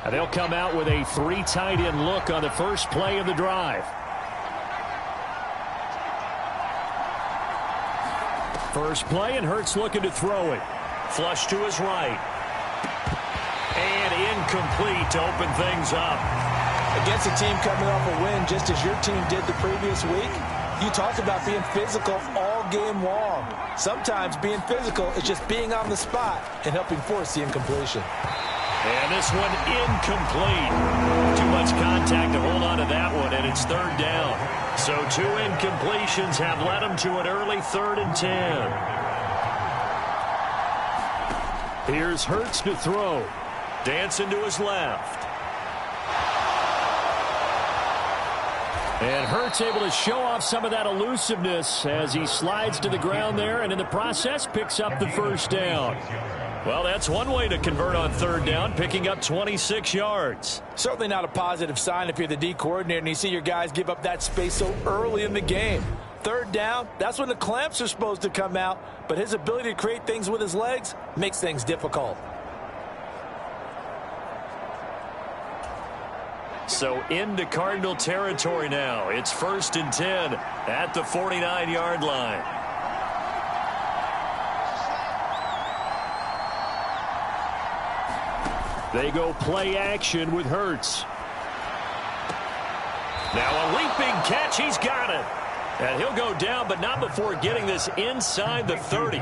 And they'll come out with a 3 tight end look on the first play of the drive. First play, and Hurts looking to throw it. Flush to his right. And incomplete to open things up. Against a team coming off a win, just as your team did the previous week, you talked about being physical all game long. Sometimes being physical is just being on the spot and helping force the incompletion. And this one incomplete. Too much contact to hold on to that one, and it's 3rd down. So 2 incompletions have led them to an early 3rd and 10. Here's Hurts to throw. Dancing to his left. And Hurts able to show off some of that elusiveness as he slides to the ground there, and in the process picks up the 1st down. Well, that's one way to convert on 3rd down, picking up 26 yards. Certainly not a positive sign if you're the D coordinator and you see your guys give up that space so early in the game. 3rd down, that's when the clamps are supposed to come out, but his ability to create things with his legs makes things difficult. So into Cardinal territory now. It's 1st and 10 at the 49-yard line. They go play action with Hurts. Now a leaping catch. He's got it. And he'll go down, but not before getting this inside the 30.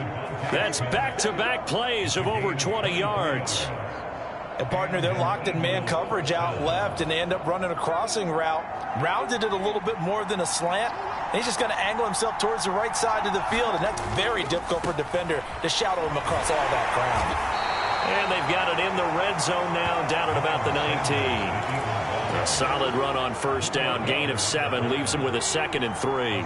That's back-to-back plays of over 20 yards. And, partner, they're locked in man coverage out left, and they end up running a crossing route. Rounded it a little bit more than a slant. And he's just going to angle himself towards the right side of the field, and that's very difficult for a defender to shadow him across all that ground. And they've got it in the red zone now, down at about the 19. A solid run on 1st down. Gain of 7 leaves him with a 2nd and 3.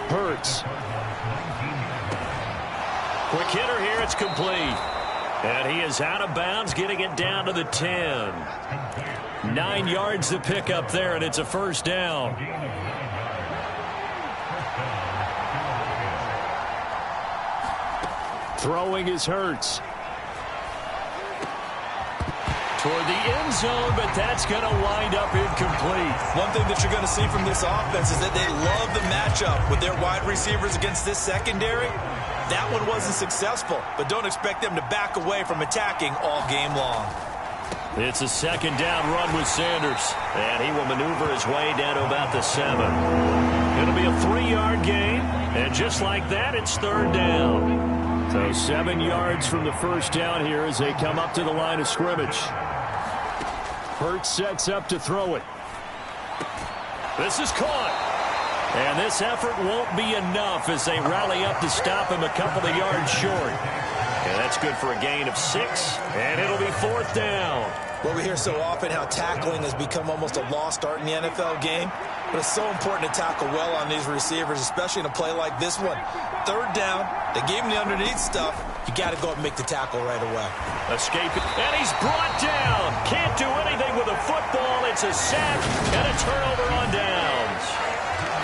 Hurts. Quick hitter here. It's complete. And he is out of bounds, getting it down to the 10. 9 yards to pick up there, and it's a 1st down. Throwing is Hurts. Toward the end zone, but that's going to wind up incomplete. One thing that you're going to see from this offense is that they love the matchup with their wide receivers against this secondary. That one wasn't successful, but don't expect them to back away from attacking all game long. It's a 2nd down run with Sanders, and he will maneuver his way down to about the 7. It'll be a 3-yard gain, and just like that, it's 3rd down. So 7 yards from the 1st down here as they come up to the line of scrimmage. Hurts sets up to throw it. This is caught. And this effort won't be enough as they rally up to stop him a couple of yards short. And that's good for a gain of 6, and it'll be 4th down. Well, we hear so often how tackling has become almost a lost art in the NFL game. But it's so important to tackle well on these receivers, especially in a play like this one. 3rd down, they gave him the underneath stuff. You got to go up and make the tackle right away. Escaping, and he's brought down. Can't do anything with a football. It's a sack and a turnover on downs.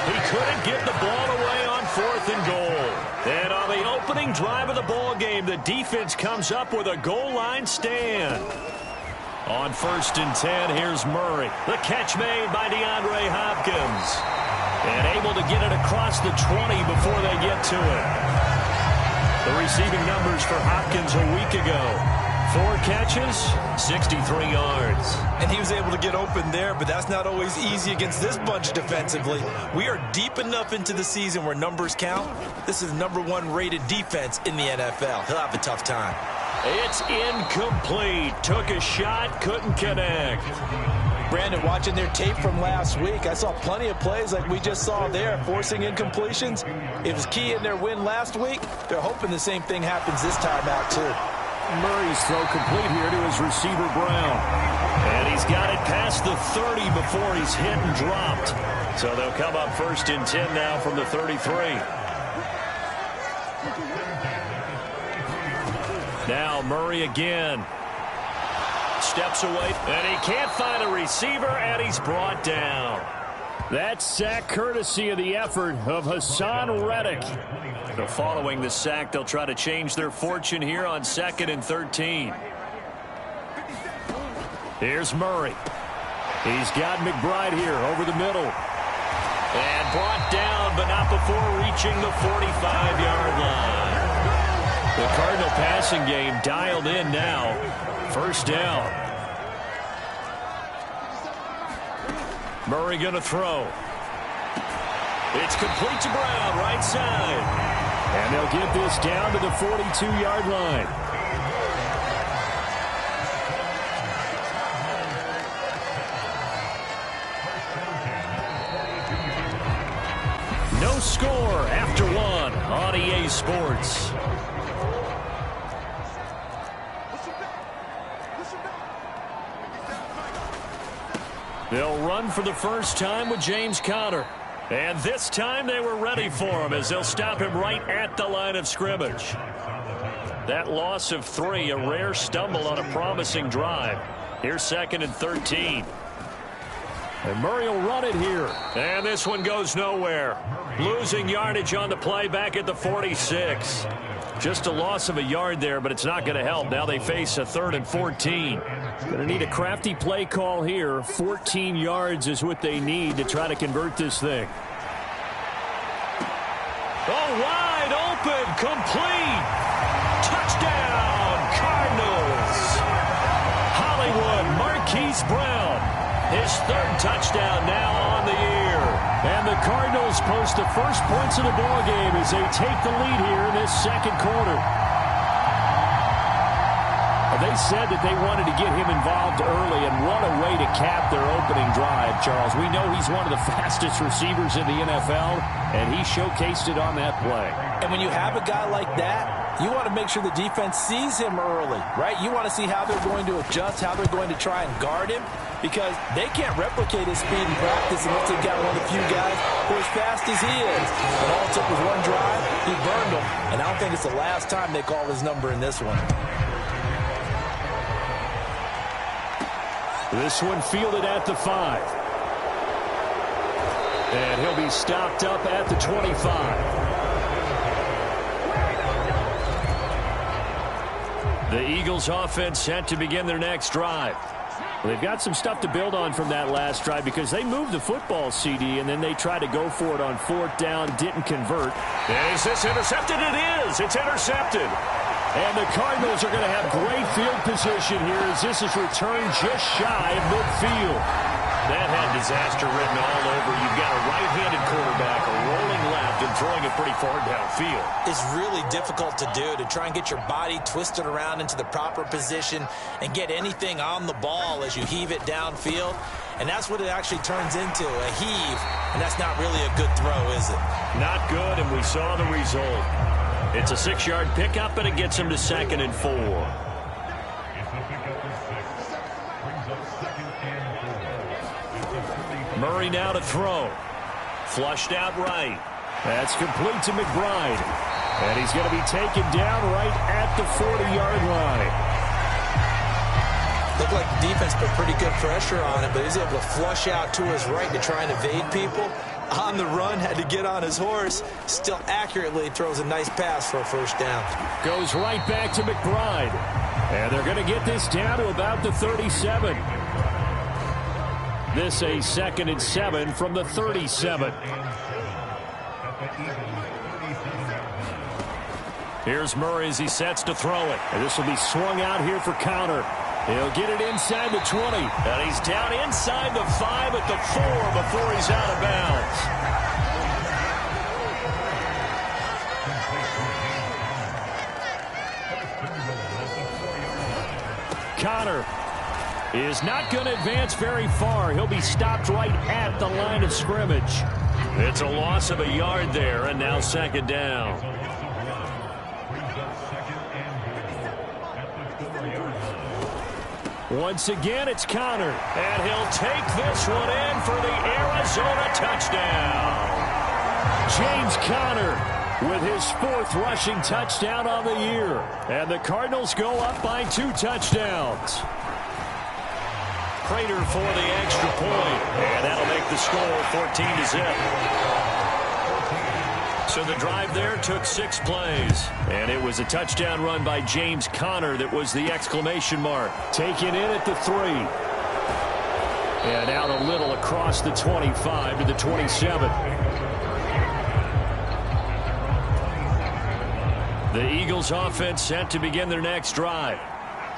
He couldn't get the ball away on 4th and goal. And on the opening drive of the ball game, the defense comes up with a goal line stand. On 1st and 10, here's Murray. The catch made by DeAndre Hopkins. And able to get it across the 20 before they get to it. The receiving numbers for Hopkins a week ago. 4 catches, 63 yards. And he was able to get open there, but that's not always easy against this bunch defensively. We are deep enough into the season where numbers count. This is the #1 rated defense in the NFL. He'll have a tough time. It's incomplete. Took a shot, couldn't connect. Brandon, watching their tape from last week, I saw plenty of plays like we just saw there, forcing incompletions. It was key in their win last week. They're hoping the same thing happens this time out, too. Murray's throw complete here to his receiver, Brown. And he's got it past the 30 before he's hit and dropped. So they'll come up 1st and 10 now from the 33. Now Murray again. Steps away, and he can't find a receiver, and he's brought down. That sack courtesy of the effort of Hassan Reddick. So following the sack, they'll try to change their fortune here on 2nd and 13. Here's Murray. He's got McBride here over the middle. And brought down, but not before reaching the 45-yard line. The Cardinal passing game dialed in now. First down. Murray going to throw. It's complete to Brown, right side. And they'll get this down to the 42-yard line. No score after one on EA Sports. They'll run for the first time with James Conner. And this time they were ready for him as they'll stop him right at the line of scrimmage. That loss of 3, a rare stumble on a promising drive. Here's 2nd and 13. And Murray will run it here. And this one goes nowhere. Losing yardage on the play back at the 46. Just a loss of a yard there, but it's not going to help. Now they face a 3rd and 14. Going to need a crafty play call here. 14 yards is what they need to try to convert this thing. Oh, wide open, complete. Touchdown, Cardinals. Hollywood Marquise Brown. His 3rd touchdown now on the year. And the Cardinals post the first points of the ball game as they take the lead here in this 2nd quarter. They said that they wanted to get him involved early, and what a way to cap their opening drive, Charles. We know he's one of the fastest receivers in the NFL, and he showcased it on that play. And when you have a guy like that, you want to make sure the defense sees him early, right? You want to see how they're going to adjust, how they're going to try and guard him, because they can't replicate his speed in practice unless they've got one of the few guys who are as fast as he is. And all it took was one drive, he burned them, and I don't think it's the last time they call his number in this one. This one fielded at the 5. And he'll be stopped up at the 25. The Eagles offense set to begin their next drive. Well, they've got some stuff to build on from that last drive because they moved the football, CD, and then they tried to go for it on 4th down, didn't convert. Is this intercepted? It is. It's intercepted. And the Cardinals are going to have great field position here as this is returned just shy of midfield. That had disaster written all over. You've got a right-handed quarterback, a rolling left, and throwing it pretty far downfield. It's really difficult to do, to try and get your body twisted around into the proper position and get anything on the ball as you heave it downfield. And that's what it actually turns into, a heave. And that's not really a good throw, is it? Not good, and we saw the result. It's a 6-yard pickup, and it gets him to 2nd and 4. Murray now to throw. Flushed out right. That's complete to McBride. And he's going to be taken down right at the 40-yard line. Looked like the defense put pretty good pressure on him, but he was able to flush out to his right to try and evade people. On the run, had to get on his horse. Still accurately throws a nice pass for a first down. Goes right back to McBride. And they're going to get this down to about the 37. This a 2nd and 7 from the 37. Here's Murray as he sets to throw it. And this will be swung out here for Conner. He'll get it inside the 20. And he's down inside the 5 at the 4 before he's out of bounds. Conner is not going to advance very far. He'll be stopped right at the line of scrimmage. It's a loss of a yard there, and now 2nd down. Once again, it's Conner. And he'll take this one in for the Arizona touchdown. James Conner with his 4th rushing touchdown on the year. And the Cardinals go up by 2 touchdowns. Prater for the extra point. And that'll make the score 14-0. So the drive there took 6 plays. And it was a touchdown run by James Conner that was the exclamation mark. Taken in at the 3. And out a little across the 25 to the 27. The Eagles offense set to begin their next drive.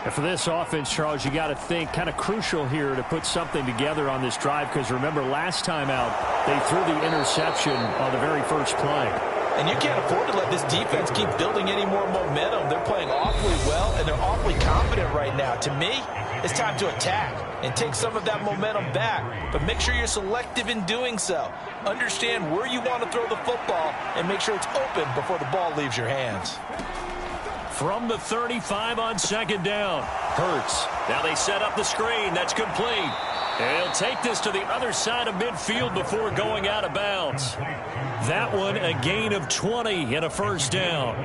And for this offense, Charles, you got to think kind of crucial here to put something together on this drive, because remember last time out they threw the interception on the very first play. And you can't afford to let this defense keep building any more momentum. They're playing awfully well, and they're awfully confident right now. To me, it's time to attack and take some of that momentum back. But make sure you're selective in doing so. Understand where you want to throw the football and make sure it's open before the ball leaves your hands. From the 35 on second down. Hurts. Now they set up the screen. That's complete. And he'll take this to the other side of midfield before going out of bounds. That one a gain of 20 and a first down.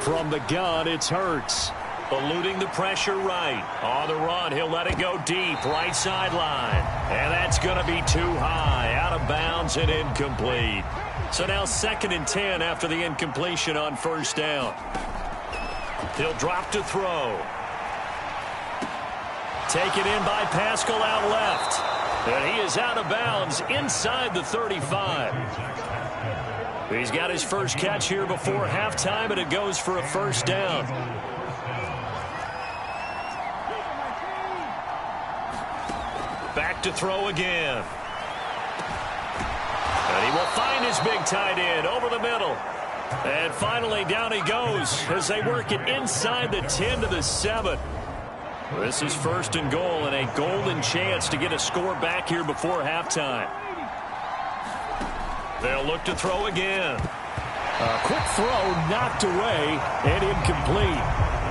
From the gun, it's Hurts. Eluding the pressure right. On the run, he'll let it go deep. Right sideline. And that's going to be too high. Out of bounds and incomplete. So now 2nd and 10 after the incompletion on first down. He'll drop to throw. Taken in by Pascal out left. And he is out of bounds inside the 35. He's got his first catch here before halftime, and it goes for a first down. Back to throw again. And he will find his big tight end over the middle. And finally down he goes as they work it inside the 10 to the 7. This is 1st and goal and a golden chance to get a score back here before halftime. They'll look to throw again. A quick throw knocked away and incomplete.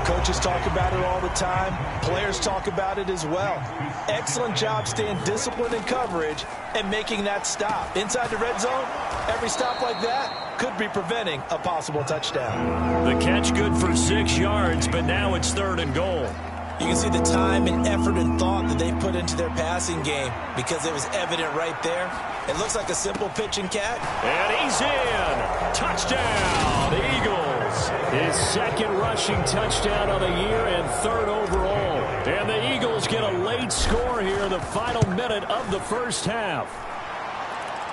Coaches talk about it all the time. Players talk about it as well. Excellent job staying disciplined in coverage and making that stop. Inside the red zone, every stop like that could be preventing a possible touchdown. The catch good for 6 yards, but now it's 3rd and goal. You can see the time and effort and thought that they put into their passing game because it was evident right there. It looks like a simple pitch and catch. And he's in. Touchdown, Eagles. His 2nd rushing touchdown of the year and 3rd overall. And the Eagles get a late score here in the final minute of the first half.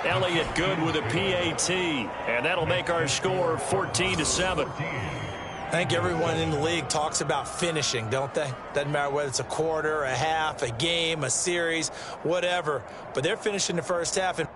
Elliott Good with a PAT. And that'll make our score 14-7. I think everyone in the league talks about finishing, don't they? Doesn't matter whether it's a quarter, a half, a game, a series, whatever. But they're finishing the first half. And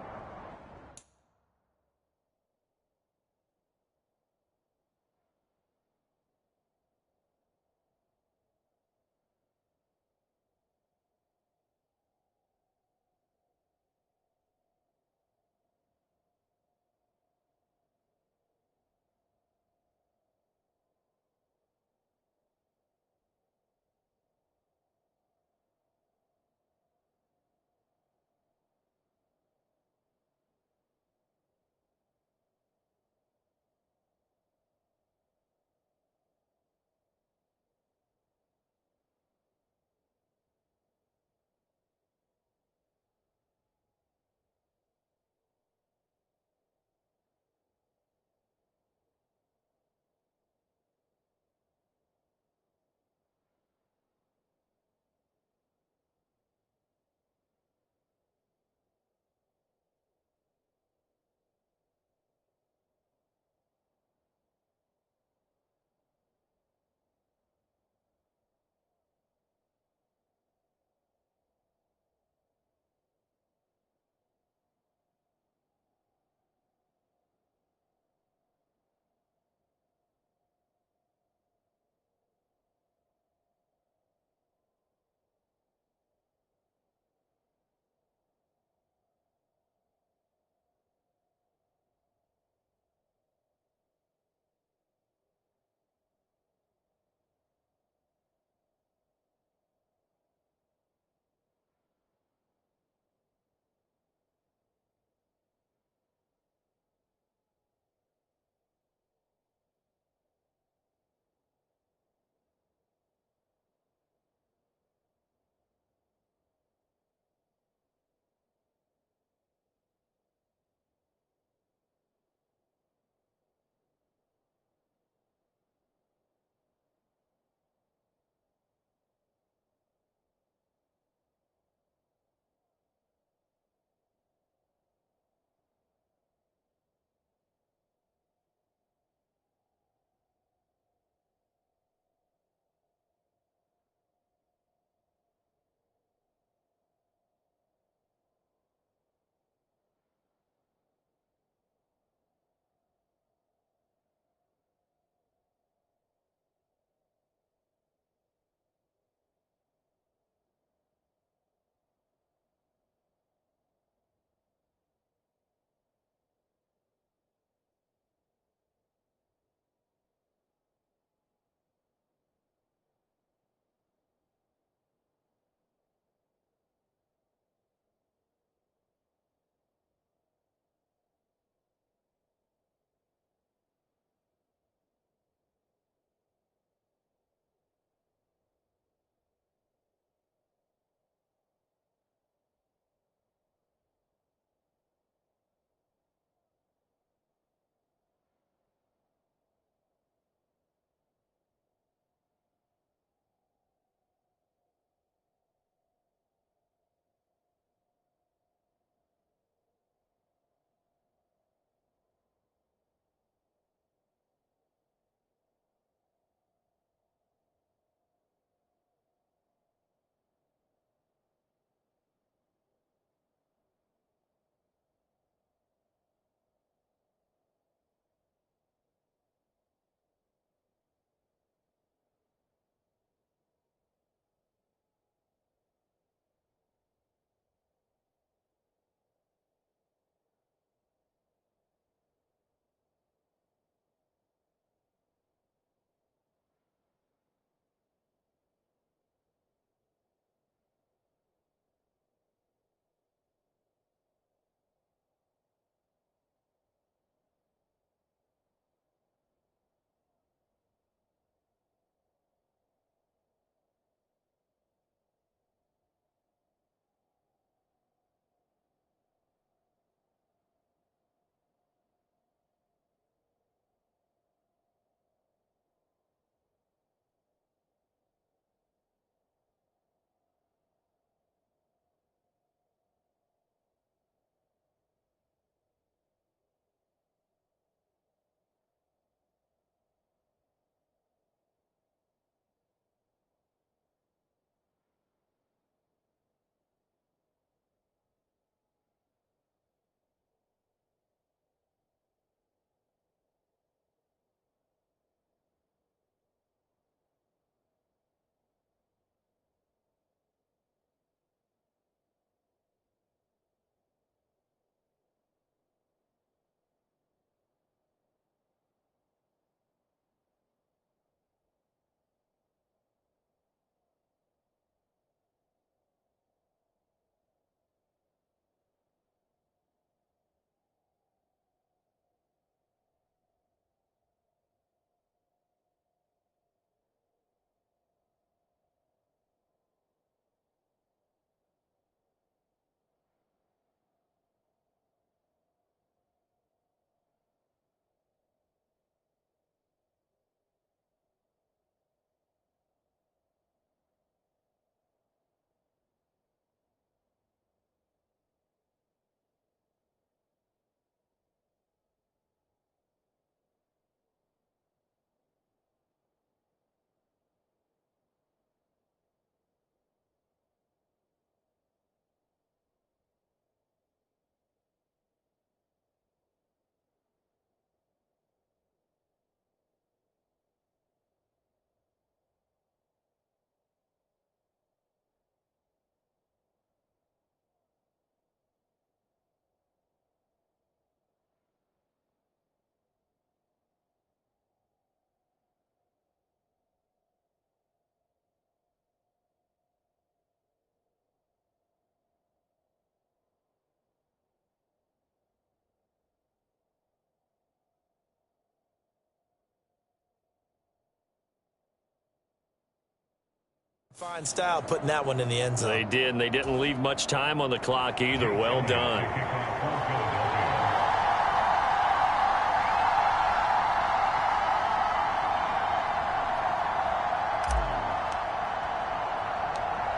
Fine style putting that one in the end zone. They did, and they didn't leave much time on the clock either. Well done.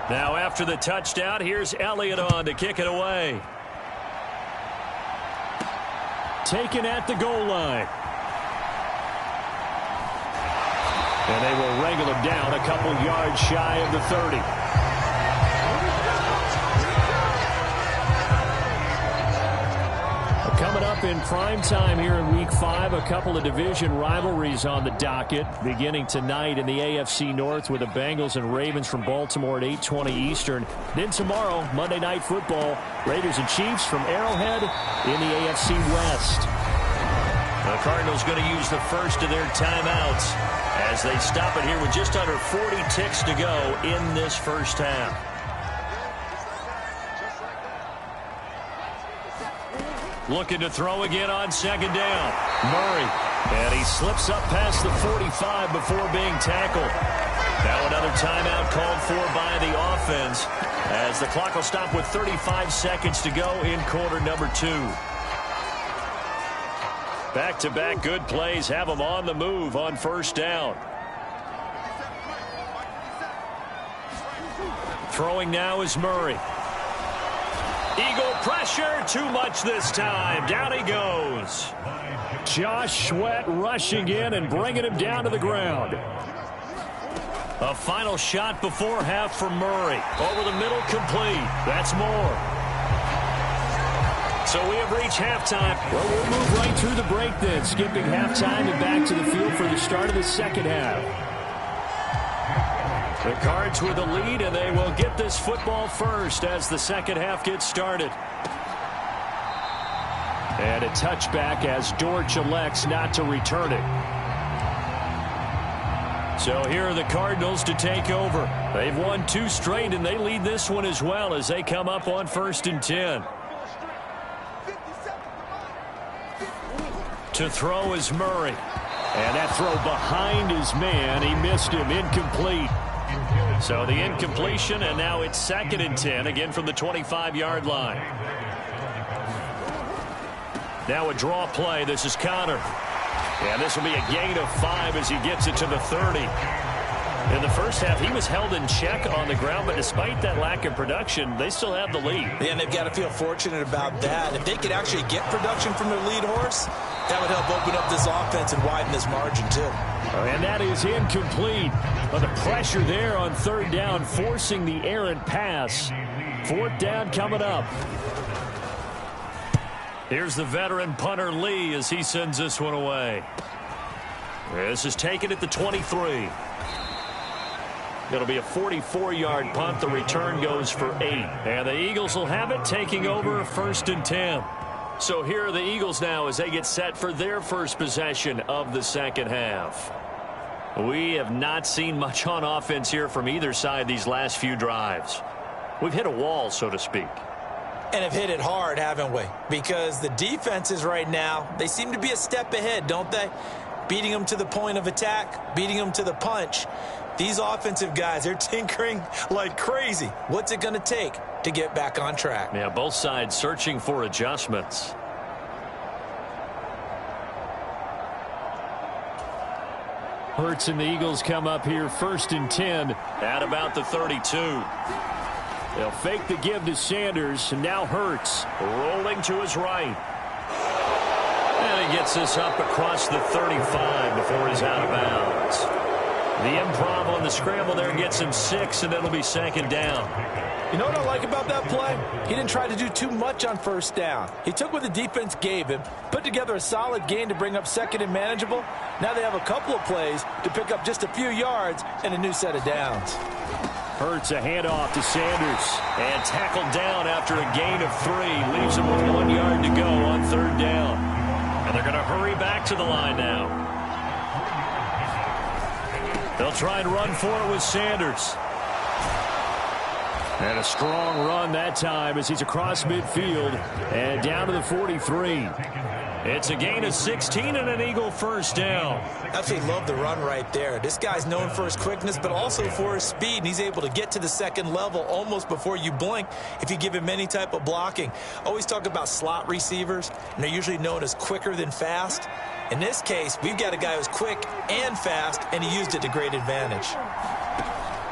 Now after the touchdown, here's Elliott on to kick it away. Taken at the goal line. And they will wrangle him down a couple yards shy of the 30. Coming up in prime time here in Week 5, a couple of division rivalries on the docket, beginning tonight in the AFC North with the Bengals and Ravens from Baltimore at 8:20 Eastern. Then tomorrow, Monday Night Football, Raiders and Chiefs from Arrowhead in the AFC West. The Cardinals going to use the first of their timeouts as they stop it here with just under 40 ticks to go in this first half. Looking to throw again on second down. Murray. And he slips up past the 45 before being tackled. Now another timeout called for by the offense as the clock will stop with 35 seconds to go in quarter number 2. Back-to-back good plays have them on the move on first down. Throwing now is Murray. Eagle pressure, too much this time. Down he goes. Josh Sweat rushing in and bringing him down to the ground. A final shot before half for Murray. Over the middle, complete. That's more. So we have reached halftime. Well, we'll move right through the break then, skipping halftime and back to the field for the start of the second half. The Cards with the lead, and they will get this football first as the second half gets started. And a touchback as Dortch elects not to return it. So here are the Cardinals to take over. They've won 2 straight, and they lead this one as well as they come up on 1st and 10. To throw is Murray. And that throw behind his man. He missed him. Incomplete. So the incompletion, and now it's 2nd and 10, again from the 25-yard line. Now a draw play. This is Connor. And this will be a gain of 5 as he gets it to the 30. In the first half, he was held in check on the ground, but despite that lack of production, they still have the lead. Yeah, and they've got to feel fortunate about that. If they could actually get production from their lead horse, that would help open up this offense and widen this margin, too. And that is incomplete. But the pressure there on 3rd down, forcing the errant pass. 4th down coming up. Here's the veteran punter Lee as he sends this one away. This is taken at the 23. It'll be a 44-yard punt. The return goes for 8. And the Eagles will have it, taking over 1st and 10. So here are the Eagles now as they get set for their first possession of the second half. We have not seen much on offense here from either side these last few drives. We've hit a wall, so to speak. And have hit it hard, haven't we? Because the defenses right now, they seem to be a step ahead, don't they? Beating them to the point of attack, beating them to the punch. These offensive guys, they're tinkering like crazy. What's it going to take to get back on track? Yeah, both sides searching for adjustments. Hurts and the Eagles come up here 1st and 10 at about the 32. They'll fake the give to Sanders, and now Hurts rolling to his right. And he gets this up across the 35 before he's out of bounds. The improv on the scramble there gets him 6, and it'll be 2nd down. You know what I like about that play? He didn't try to do too much on 1st down. He took what the defense gave him, put together a solid gain to bring up 2nd and manageable. Now they have a couple of plays to pick up just a few yards and a new set of downs. Hurts a handoff to Sanders. And tackled down after a gain of 3. Leaves him with 1 yard to go on 3rd down. And they're going to hurry back to the line now. They'll try and run for it with Sanders. And a strong run that time as he's across midfield and down to the 43. It's a gain of 16 and an Eagle first down. Absolutely love the run right there. This guy's known for his quickness, but also for his speed. And he's able to get to the second level almost before you blink if you give him any type of blocking. Always talk about slot receivers, and they're usually known as quicker than fast. In this case, we've got a guy who's quick and fast, and he used it to great advantage.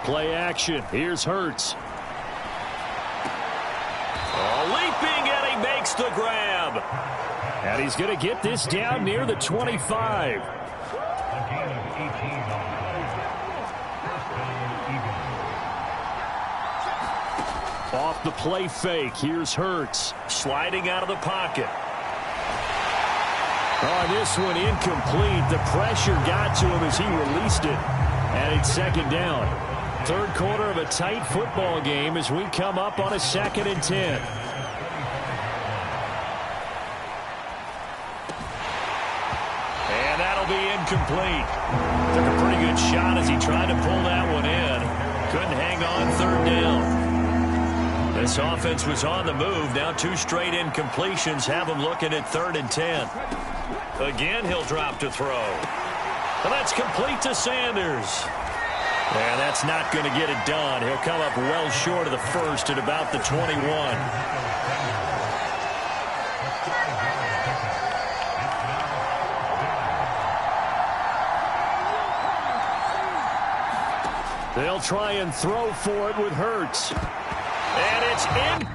Play action. Here's Hurts. Leaping, and he makes the grab. And he's going to get this down near the 25. Off the play fake. Here's Hurts. Sliding out of the pocket. Oh, this one incomplete. The pressure got to him as he released it. And it's second down. Third quarter of a tight football game as we come up on a 2nd and 10. And that'll be incomplete. Took a pretty good shot as he tried to pull that one in. Couldn't hang on third down. This offense was on the move. Now 2 straight incompletions have him looking at 3rd and 10. Again, he'll drop to throw. And that's complete to Sanders. And that's not going to get it done. He'll come up well short of the first at about the 21. They'll try and throw for it with Hurts. And it's in.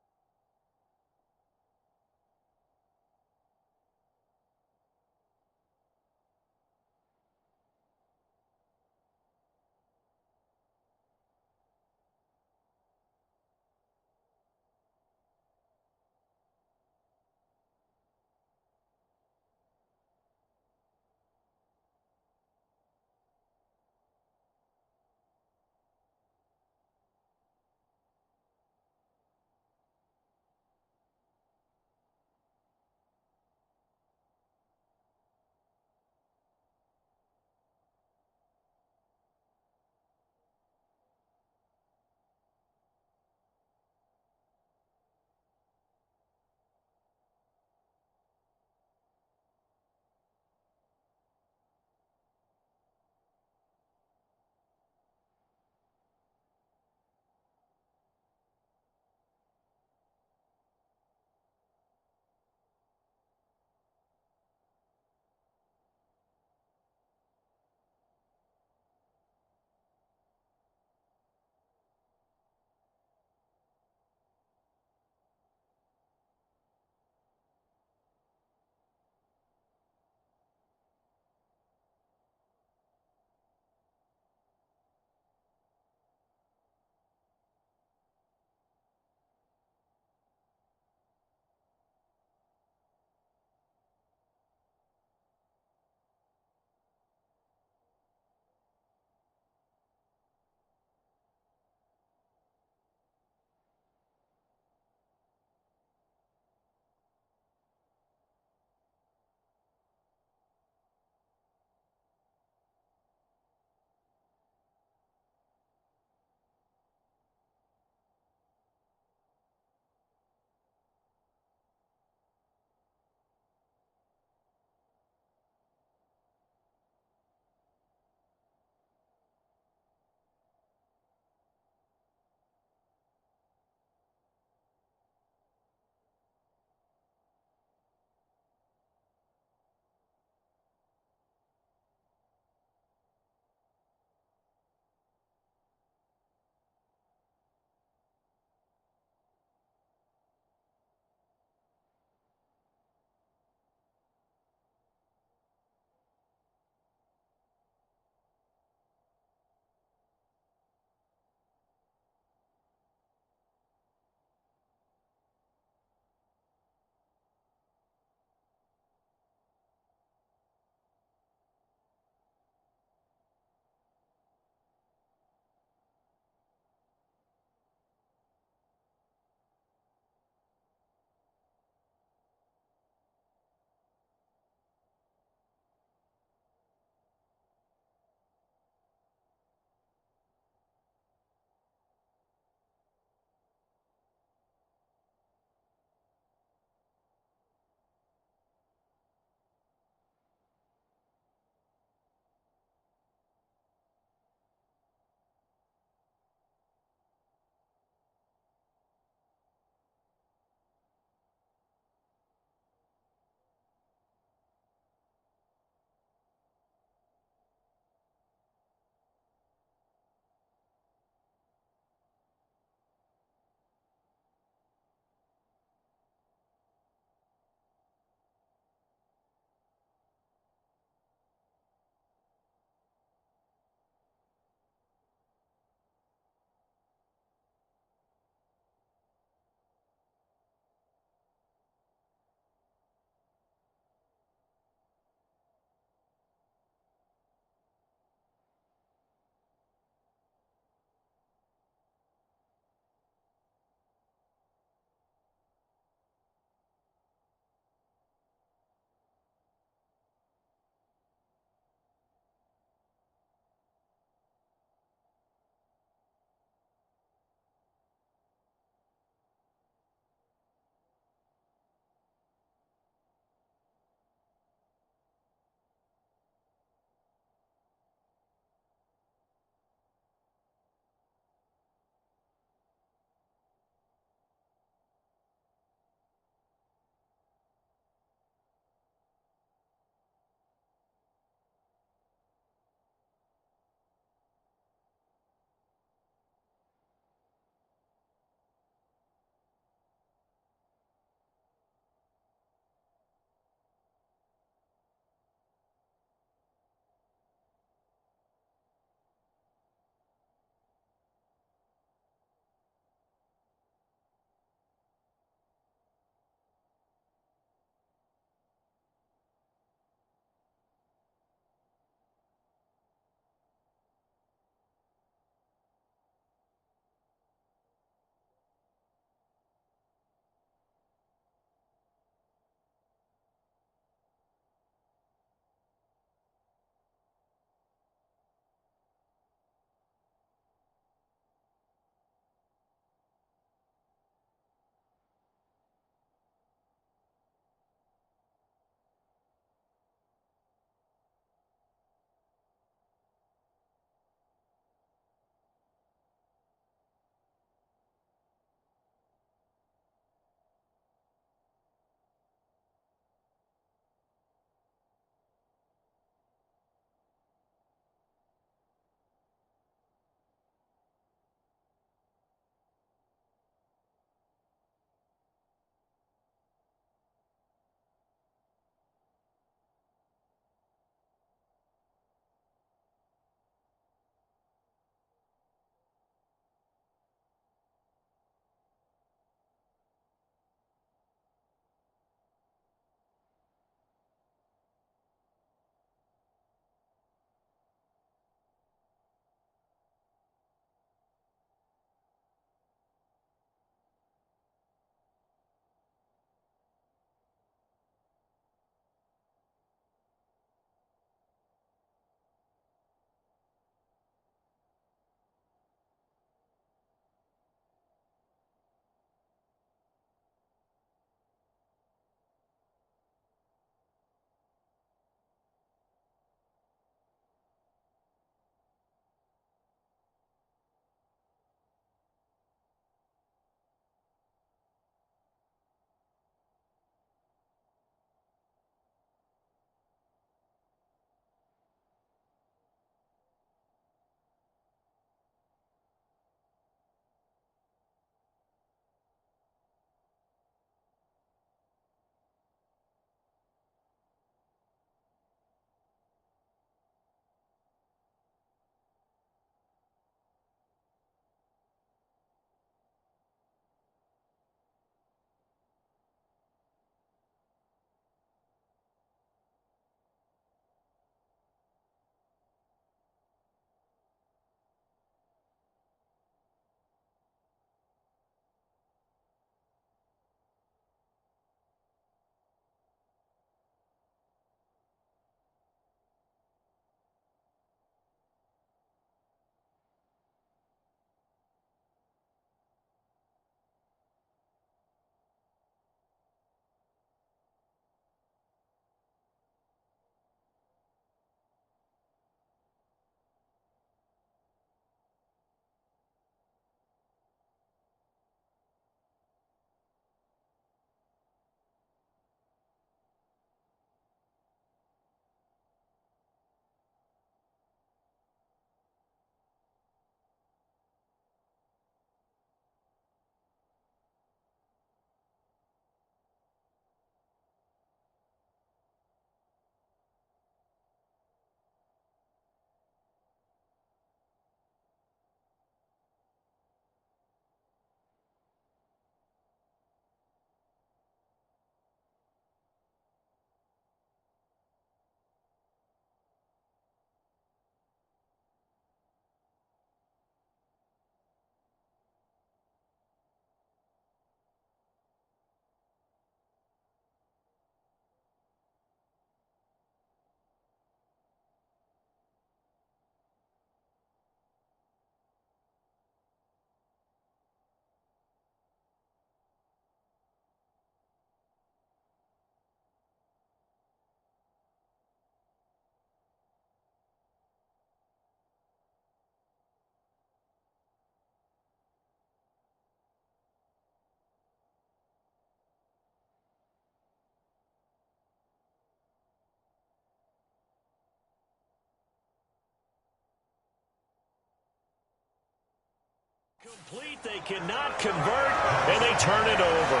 Complete, they cannot convert, and they turn it over.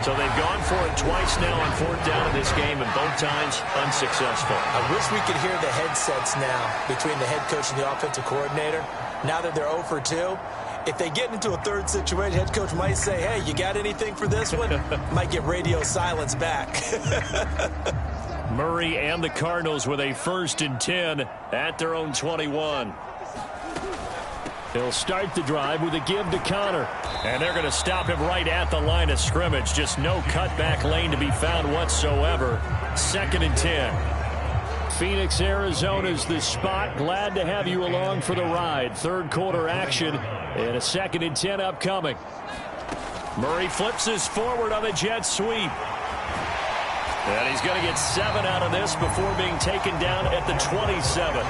So they've gone for it twice now on fourth down in this game, and both times unsuccessful. I wish we could hear the headsets now between the head coach and the offensive coordinator. Now that they're 0 for 2, if they get into a third situation, head coach might say, hey, you got anything for this one? Might get radio silence back. Murray and the Cardinals with a 1st and 10 at their own 21. He'll start the drive with a give to Connor. And they're going to stop him right at the line of scrimmage. Just no cutback lane to be found whatsoever. 2nd and 10. Phoenix, Arizona's the spot. Glad to have you along for the ride. Third quarter action and a 2nd and 10 upcoming. Murray flips his forward on the jet sweep. And he's going to get 7 out of this before being taken down at the 27.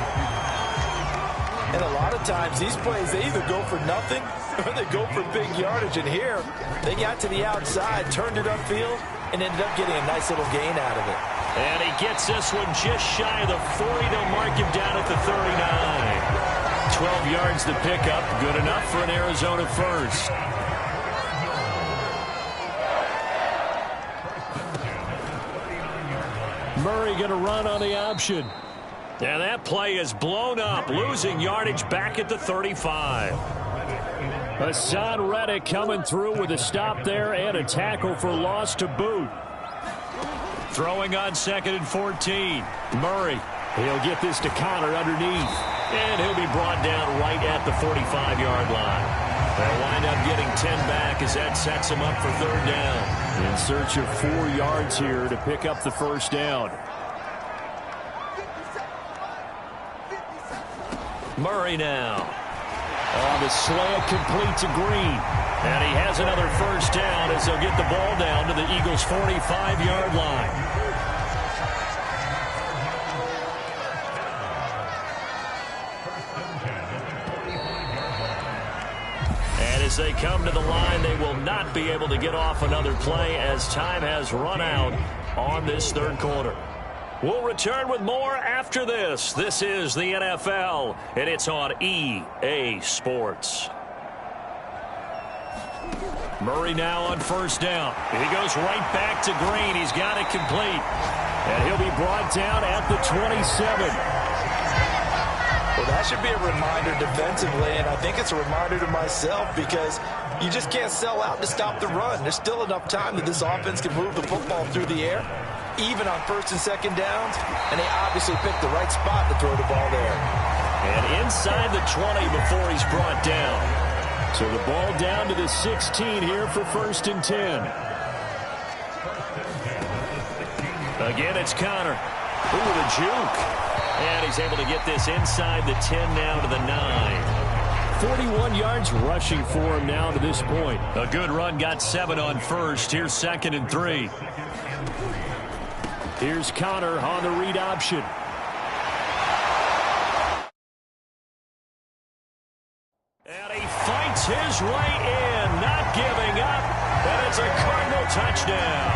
And a lot of times, these plays, they either go for nothing or they go for big yardage. And here, they got to the outside, turned it upfield, and ended up getting a nice little gain out of it. And he gets this one just shy of the 40. They'll mark him down at the 39. 12 yards to pick up. Good enough for an Arizona first. Murray going to run on the option. And that play is blown up, losing yardage back at the 35. Hassan Reddick coming through with a stop there and a tackle for loss to boot. Throwing on 2nd and 14. Murray, he'll get this to Connor underneath. And he'll be brought down right at the 45-yard line. They'll wind up getting 10 back as that sets him up for 3rd down. In search of 4 yards here to pick up the 1st down. Murray now. On the slant, complete to Green. And he has another 1st down as they'll get the ball down to the Eagles' 45-yard line. And as they come to the line, they will not be able to get off another play as time has run out on this 3rd quarter. We'll return with more after this. This is the NFL, and it's on EA Sports. Murray now on 1st down. He goes right back to Green. He's got it complete. And he'll be brought down at the 27. Well, that should be a reminder defensively, and I think it's a reminder to myself because you just can't sell out to stop the run. There's still enough time that this offense can move the football through the air, even on 1st and 2nd downs, and they obviously picked the right spot to throw the ball there. And inside the 20 before he's brought down. So the ball down to the 16 here for 1st and 10. Again, it's Connor. Ooh, the juke. And he's able to get this inside the 10 now to the 9. 41 yards rushing for him now to this point. A good run, got 7 on 1st. Here's 2nd and 3. Here's Connor on the read option. And he fights his way in, not giving up. And it's a Cardinal touchdown.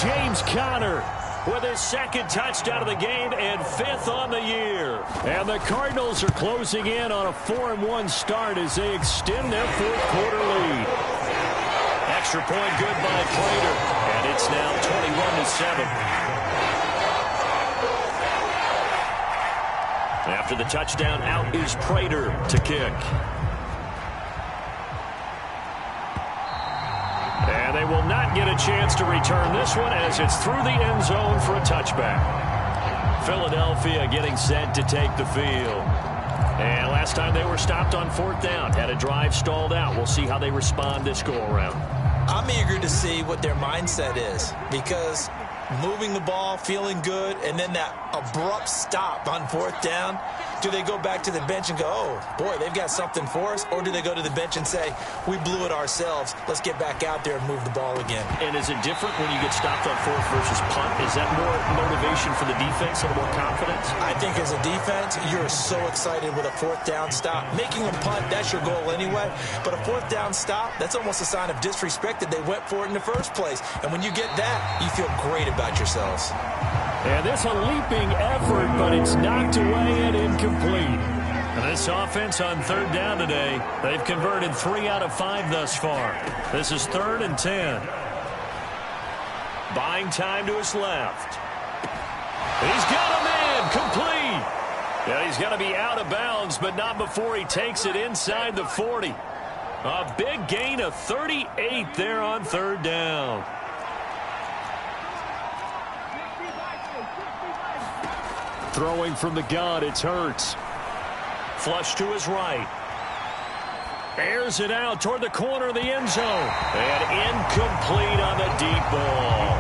James Conner with his 2nd touchdown of the game and 5th on the year. And the Cardinals are closing in on a 4-1 start as they extend their 4th quarter lead. Extra point good by Prater. And it's now 21-7. After the touchdown, out is Prater to kick. And they will not get a chance to return this one as it's through the end zone for a touchback. Philadelphia getting set to take the field. And last time they were stopped on 4th down, had a drive stalled out. We'll see how they respond this go-around. I'm eager to see what their mindset is because moving the ball, feeling good, and then that abrupt stop on 4th down, do they go back to the bench and go, oh, boy, they've got something for us? Or do they go to the bench and say, we blew it ourselves, let's get back out there and move the ball again? And is it different when you get stopped on 4th versus punt? Is that more motivation for the defense and more confidence? I think as a defense, you're so excited with a 4th down stop. Making them punt, that's your goal anyway. But a 4th down stop, that's almost a sign of disrespect that they went for it in the first place. And when you get that, you feel great about yourselves. And this a leaping effort, but it's knocked away and incomplete. And This offense on third down today, they've converted 3 out of 5 thus far. This is 3rd and 10. Buying time to his left. He's got a man complete. Yeah, he's going to be out of bounds, but not before he takes it inside the 40. A big gain of 38 there on third down. Throwing from the gun, it's Hurts. Flush to his right. Airs it out toward the corner of the end zone. And incomplete on the deep ball.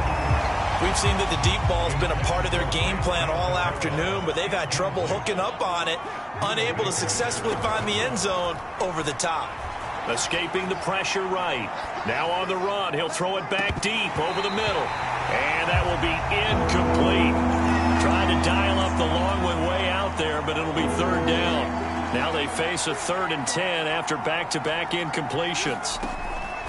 We've seen that the deep ball has been a part of their game plan all afternoon, but they've had trouble hooking up on it, unable to successfully find the end zone over the top. Escaping the pressure right. Now on the run, he'll throw it back deep over the middle. And that will be incomplete. Trying to dial up the long one way out there, but it'll be third down. Now they face a 3rd and 10 after back-to-back incompletions.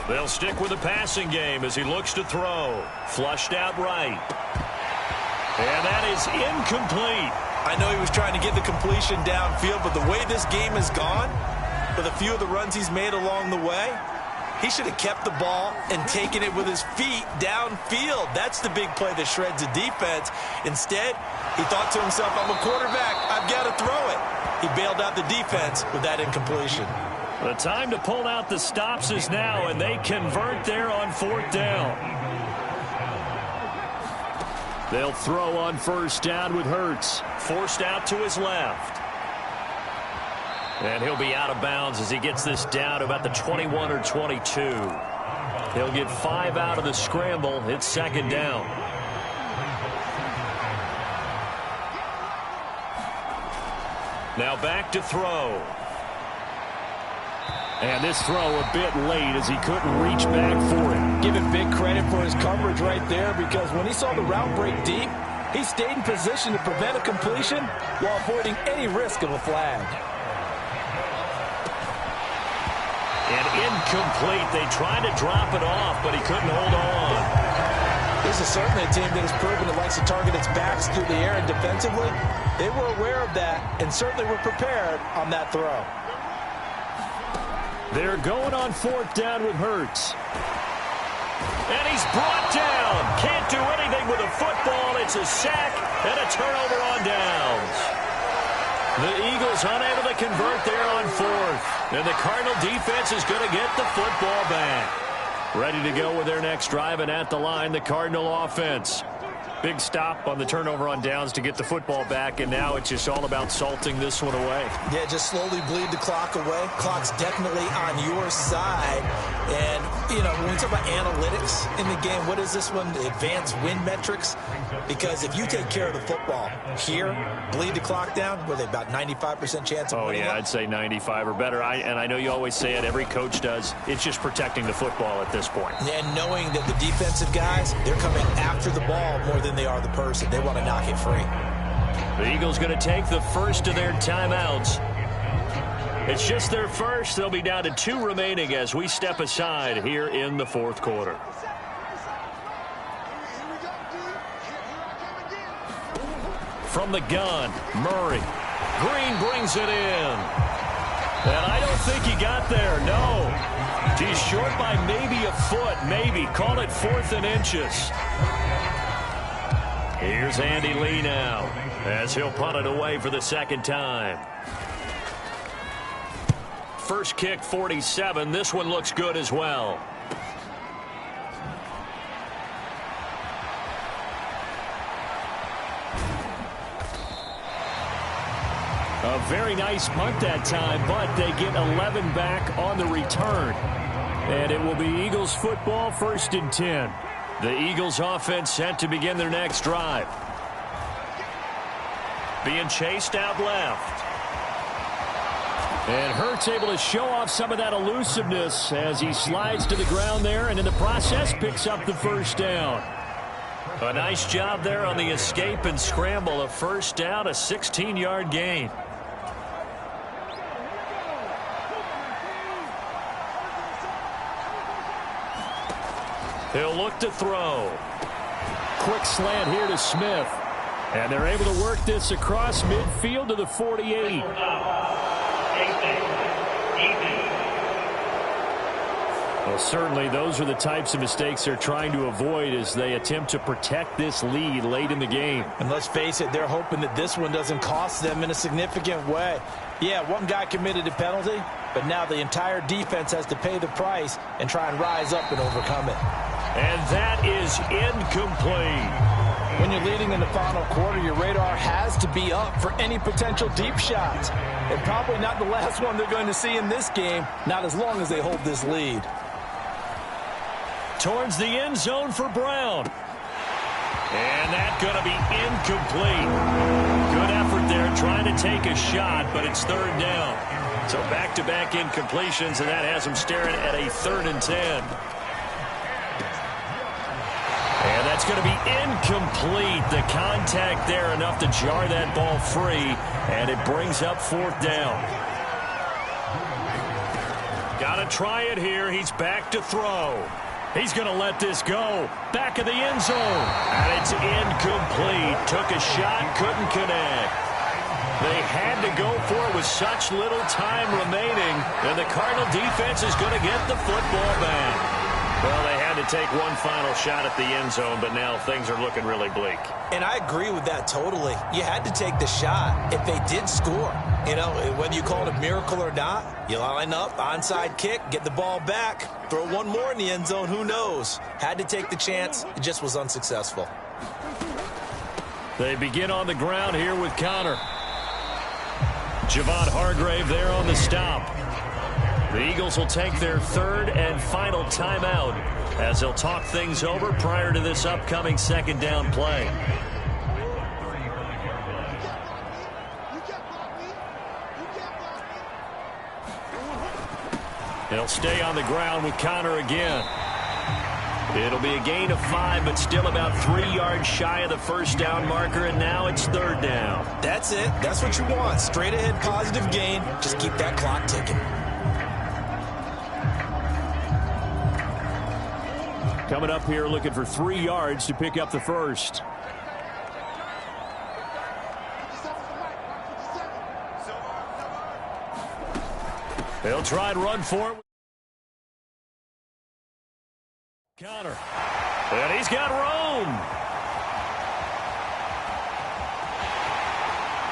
They'll stick with the passing game as he looks to throw. Flushed out right. And that is incomplete. I know he was trying to get the completion downfield, but the way this game has gone, with a few of the runs he's made along the way, he should have kept the ball and taken it with his feet downfield. That's the big play that shreds the defense. Instead, he thought to himself, I'm a quarterback, I've got to throw it. He bailed out the defense with that incompletion. The time to pull out the stops is now, and they convert there on 4th down. They'll throw on 1st down with Hurts. Forced out to his left. And he'll be out of bounds as he gets this down to about the 21 or 22. He'll get 5 out of the scramble. It's 2nd down. Now back to throw. And this throw a bit late as he couldn't reach back for it. Give him big credit for his coverage right there, because when he saw the route break deep, he stayed in position to prevent a completion while avoiding any risk of a flag. And incomplete. They tried to drop it off, but he couldn't hold on. This is certainly a team that has proven it likes to target its backs through the air and defensively. They were aware of that and certainly were prepared on that throw. They're going on 4th down with Hurts. And he's brought down. Can't do anything with a football. It's a sack and a turnover on downs. The Eagles unable to convert there on 4th. And the Cardinal defense is going to get the football back. Ready to go with their next drive, and at the line, the Cardinal offense. Big stop on the turnover on downs to get the football back, and now it's just all about salting this one away. Yeah, just slowly bleed the clock away. Clock's definitely on your side. And, you know, when we talk about analytics in the game, what is this one? The advanced win metrics? Because if you take care of the football here, bleed the clock down, with about 95% chance of winning. Oh, yeah, I'd say 95 or better. And I know you always say it, every coach does. It's just protecting the football at this point. And knowing that the defensive guys, they're coming after the ball more than they are the person. They want to knock it free. The Eagles going to take the first of their timeouts. It's just their first. They'll be down to 2 remaining as we step aside here in the 4th quarter. From the gun, Murray. Green brings it in. And I don't think he got there, no. He's short by maybe a foot, maybe. Call it 4th and inches. Here's Andy Lee now as he'll punt it away for the 2nd time. First kick, 47. This one looks good as well. A very nice punt that time, but they get 11 back on the return. And it will be Eagles football, 1st and 10. The Eagles offense set to begin their next drive. Being chased out left. And Hurts able to show off some of that elusiveness as he slides to the ground there, and in the process picks up the 1st down. A nice job there on the escape and scramble. A 1st down, a 16-yard gain. He'll look to throw. Quick slant here to Smith. And they're able to work this across midfield to the 48. Well, certainly those are the types of mistakes they're trying to avoid as they attempt to protect this lead late in the game. And let's face it, they're hoping that this one doesn't cost them in a significant way. Yeah, one guy committed a penalty, but now the entire defense has to pay the price and try and rise up and overcome it. And that is incomplete. When you're leading in the final quarter, your radar has to be up for any potential deep shots. And probably not the last one they're going to see in this game, not as long as they hold this lead. Towards the end zone for Brown. And that's going to be incomplete. Good effort there trying to take a shot, but it's third down. So back-to-back incompletions, and that has him staring at a 3rd and 10. And that's going to be incomplete. The contact there enough to jar that ball free, and it brings up 4th down. Got to try it here. He's back to throw. He's going to let this go. Back of the end zone. And it's incomplete. Took a shot, couldn't connect. They had to go for it with such little time remaining. And the Cardinal defense is going to get the football back. Well, they had to take one final shot at the end zone, but now things are looking really bleak. And I agree with that totally. You had to take the shot if they did score. You know, whether you call it a miracle or not, you line up, onside kick, get the ball back, throw one more in the end zone, who knows? Had to take the chance. It just was unsuccessful. They begin on the ground here with Connor. Javon Hargrave there on the stop. The Eagles will take their 3rd and final timeout as they'll talk things over prior to this upcoming 2nd down play. They'll stay on the ground with Connor again. It'll be a gain of 5, but still about 3 yards shy of the 1st down marker, and now it's 3rd down. That's it. That's what you want. Straight ahead positive gain. Just keep that clock ticking. Coming up here looking for 3 yards to pick up the 1st. They'll try and run for it. Connor. And he's got room.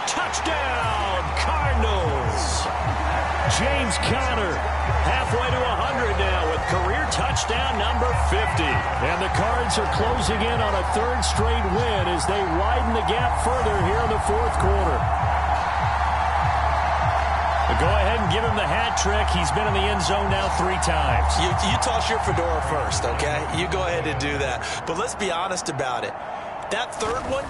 Touchdown, Cardinals. James Conner halfway to 100 now with career touchdown number 50. And the Cards are closing in on a 3rd straight win as they widen the gap further here in the 4th quarter. Go ahead and give him the hat trick. He's been in the end zone now 3 times. You toss your fedora first, okay? You go ahead and do that. But let's be honest about it. That 3rd one,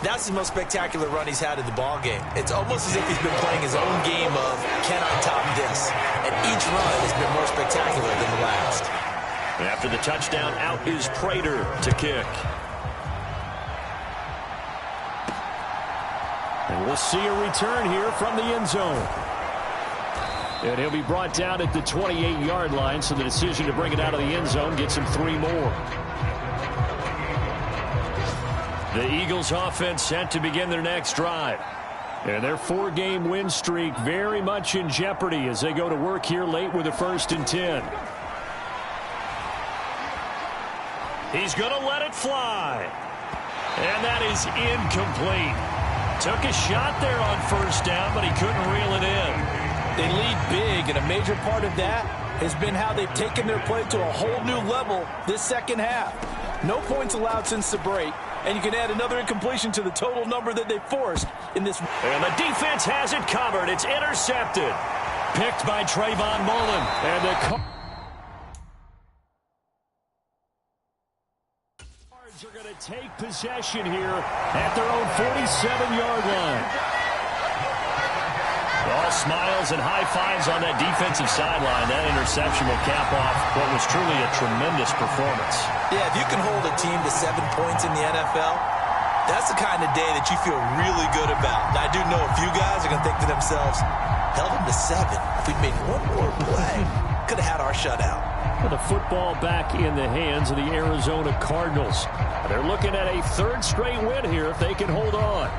that's the most spectacular run he's had in the ball game. It's almost as if he's been playing his own game of, can I top this? And each run has been more spectacular than the last. After the touchdown, out is Prater to kick. And we'll see a return here from the end zone. And he'll be brought down at the 28-yard line, so the decision to bring it out of the end zone gets him 3 more. The Eagles offense set to begin their next drive. And their 4-game win streak very much in jeopardy as they go to work here late with a 1st and 10. He's going to let it fly. And that is incomplete. Took a shot there on 1st down, but he couldn't reel it in. They lead big, and a major part of that has been how they've taken their play to a whole new level this 2nd half. No points allowed since the break, and you can add another incompletion to the total number that they forced in this. And the defense has it covered. It's intercepted. Picked by Trayvon Mullen. And the Cards are going to take possession here at their own 47-yard line. All smiles and high fives on that defensive sideline. That interception will cap off what was truly a tremendous performance. Yeah, if you can hold a team to 7 points in the NFL, that's the kind of day that you feel really good about. Now, I do know a few guys are going to think to themselves, held them to 7. If we'd made one more play, could have had our shutout. With the football back in the hands of the Arizona Cardinals. They're looking at a 3rd straight win here if they can hold on.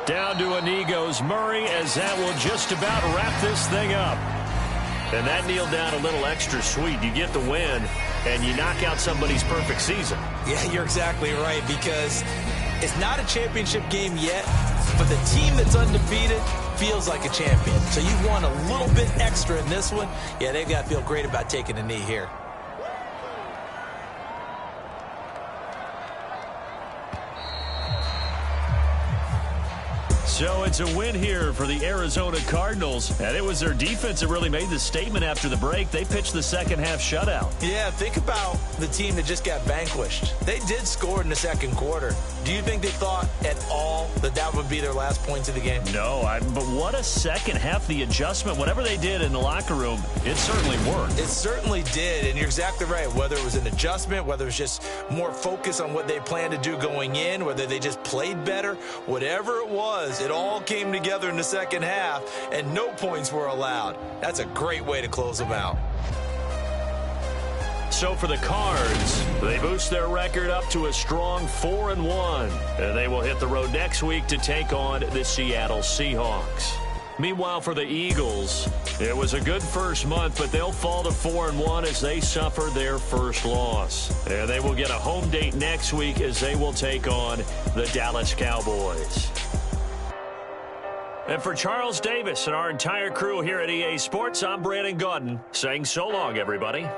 Down to a knee goes Murray, as that will just about wrap this thing up. And that kneeled down a little extra sweet. You get the win, and you knock out somebody's perfect season. Yeah, you're exactly right, because it's not a championship game yet, but the team that's undefeated feels like a champion. So you want a little bit extra in this one. Yeah, they've got to feel great about taking a knee here. So it's a win here for the Arizona Cardinals, and it was their defense that really made the statement after the break. They pitched the second half shutout. Yeah, think about the team that just got vanquished. They did score in the second quarter. Do you think they thought at all that that would be their last points of the game? No, but what a second half. The adjustment, whatever they did in the locker room, it certainly worked. It certainly did, and you're exactly right. Whether it was an adjustment, whether it was just more focus on what they planned to do going in, whether they just played better, whatever it was, it all came together in the second half, and no points were allowed. That's a great way to close them out. So for the Cards, they boost their record up to a strong 4-1. And they will hit the road next week to take on the Seattle Seahawks. Meanwhile, for the Eagles, it was a good first month, but they'll fall to 4-1 as they suffer their first loss. And they will get a home date next week as they will take on the Dallas Cowboys. And for Charles Davis and our entire crew here at EA Sports, I'm Brandon Gaudin saying so long, everybody.